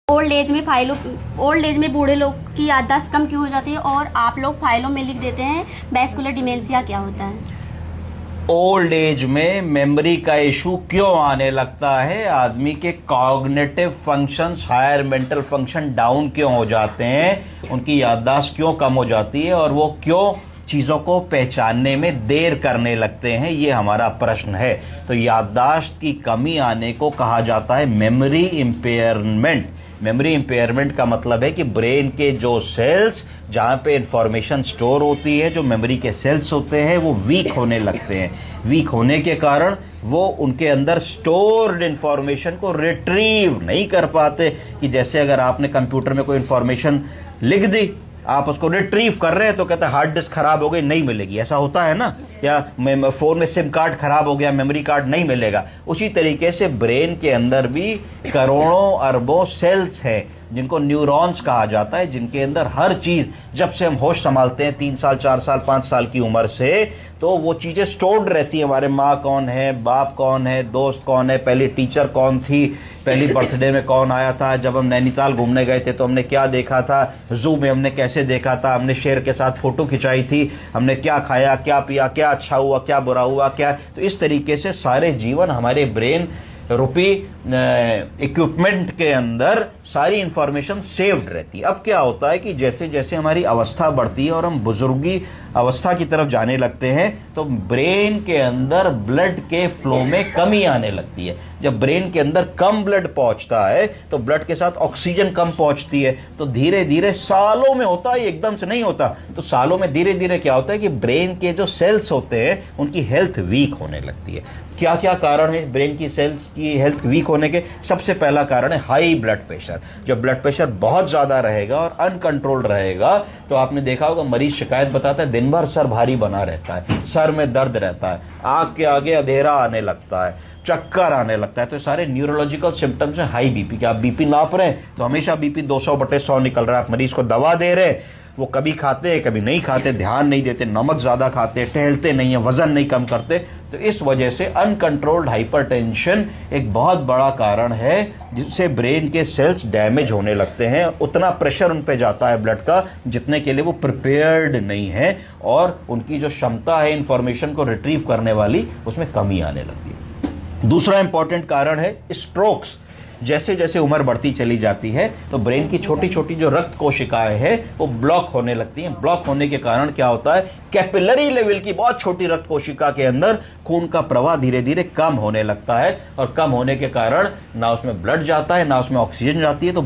Old age में बूढ़े लोग की याददाश्त कम क्यों हो जाती है, और आप लोग फाइलों में लिख देते हैं वैस्कुलर डिमेंशिया क्या होता है? ओल्ड एज में मेमोरी का इशू क्यों आने लगता है? आदमी के cognitive functions, higher mental function down क्यों हो जाते हैं? उनकी याददाश्त क्यों कम हो जाती है और वो क्यों चीज़ों को पहचानने में देर करने लगते हैं? ये हमारा प्रश्न है। तो याददाश्त की कमी आने को कहा जाता है मेमोरी इम्पेयरमेंट। मेमोरी इम्पेयरमेंट का मतलब है कि ब्रेन के जो सेल्स जहाँ पे इंफॉर्मेशन स्टोर होती है, जो मेमोरी के सेल्स होते हैं, वो वीक होने लगते हैं। वीक होने के कारण वो उनके अंदर स्टोर्ड इंफॉर्मेशन को रिट्रीव नहीं कर पाते। कि जैसे अगर आपने कंप्यूटर में कोई इंफॉर्मेशन लिख दी, आप उसको रिट्रीव कर रहे हैं तो कहते हैं हार्ड डिस्क खराब हो गई, नहीं मिलेगी। ऐसा होता है ना? या फोन में सिम कार्ड खराब हो गया, मेमोरी कार्ड नहीं मिलेगा। उसी तरीके से ब्रेन के अंदर भी करोड़ों अरबों सेल्स हैं जिनको न्यूरॉन्स कहा जाता है, जिनके अंदर हर चीज, जब से हम होश संभालते हैं 3 साल 4 साल 5 साल की उम्र से, तो वो चीजें स्टोर्ड रहती हैं। हमारे माँ कौन है, बाप कौन है, दोस्त कौन है, पहली टीचर कौन थी, पहली बर्थडे में कौन आया था, जब हम नैनीताल घूमने गए थे तो हमने क्या देखा था, जू में हमने कैसे देखा था, हमने शेर के साथ फोटो खिंचाई थी, हमने क्या खाया, क्या पिया, क्या अच्छा हुआ, क्या बुरा हुआ, क्या। तो इस तरीके से सारे जीवन हमारे ब्रेन रूपी इक्विपमेंट के अंदर सारी इंफॉर्मेशन सेव्ड रहती है। अब क्या होता है कि जैसे जैसे हमारी अवस्था बढ़ती है और हम बुजुर्गी अवस्था की तरफ जाने लगते हैं, तो ब्रेन के अंदर ब्लड के फ्लो में कमी आने लगती है। जब ब्रेन के अंदर कम ब्लड पहुंचता है तो ब्लड के साथ ऑक्सीजन कम पहुंचती है, तो धीरे धीरे, सालों में होता है, एकदम से नहीं होता, तो सालों में धीरे धीरे क्या होता है कि ब्रेन के जो सेल्स होते हैं उनकी हेल्थ वीक होने लगती है। क्या क्या कारण है ब्रेन की सेल्स की हेल्थ वीक होने के? सबसे पहला कारण है हाई ब्लड प्रेशर। जब ब्लड प्रेशर बहुत ज्यादा रहेगा और अनकंट्रोल्ड रहेगा, तो आपने देखा होगा मरीज शिकायत बताता है दिन भर सर भारी बना रहता है, सर में दर्द रहता है, आंख के आगे अंधेरा आने लगता है, चक्कर आने लगता है। तो सारे न्यूरोलॉजिकल सिम्टम्स हैं हाई बीपी के। आप बीपी नाप रहे हैं तो हमेशा बीपी 200/100 निकल रहा है। आप मरीज को दवा दे रहे हैं, वो कभी खाते हैं कभी नहीं खाते, ध्यान नहीं देते, नमक ज्यादा खाते, टहलते नहीं है, वजन नहीं कम करते। तो इस वजह से अनकंट्रोल्ड हाइपरटेंशन एक बहुत बड़ा कारण है जिससे ब्रेन के सेल्स डैमेज होने लगते हैं। उतना प्रेशर उन पे जाता है ब्लड का जितने के लिए वो प्रिपेयर्ड नहीं है, और उनकी जो क्षमता है इंफॉर्मेशन को रिट्रीव करने वाली, उसमें कमी आने लगती है। दूसरा इंपॉर्टेंट कारण है स्ट्रोक्स। जैसे जैसे उम्र बढ़ती चली जाती है तो ब्रेन की छोटी छोटी जो रक्त कोशिकाएं हैं वो ब्लॉक होने लगती हैं। ब्लॉक होने के कारण क्या होता है, कैपिलरी लेवल की बहुत छोटी रक्त कोशिका के अंदर खून का प्रवाह धीरे धीरे कम होने लगता है, और कम होने के कारण ना उसमें ब्लड जाता है ना उसमें ऑक्सीजन जाती है, तो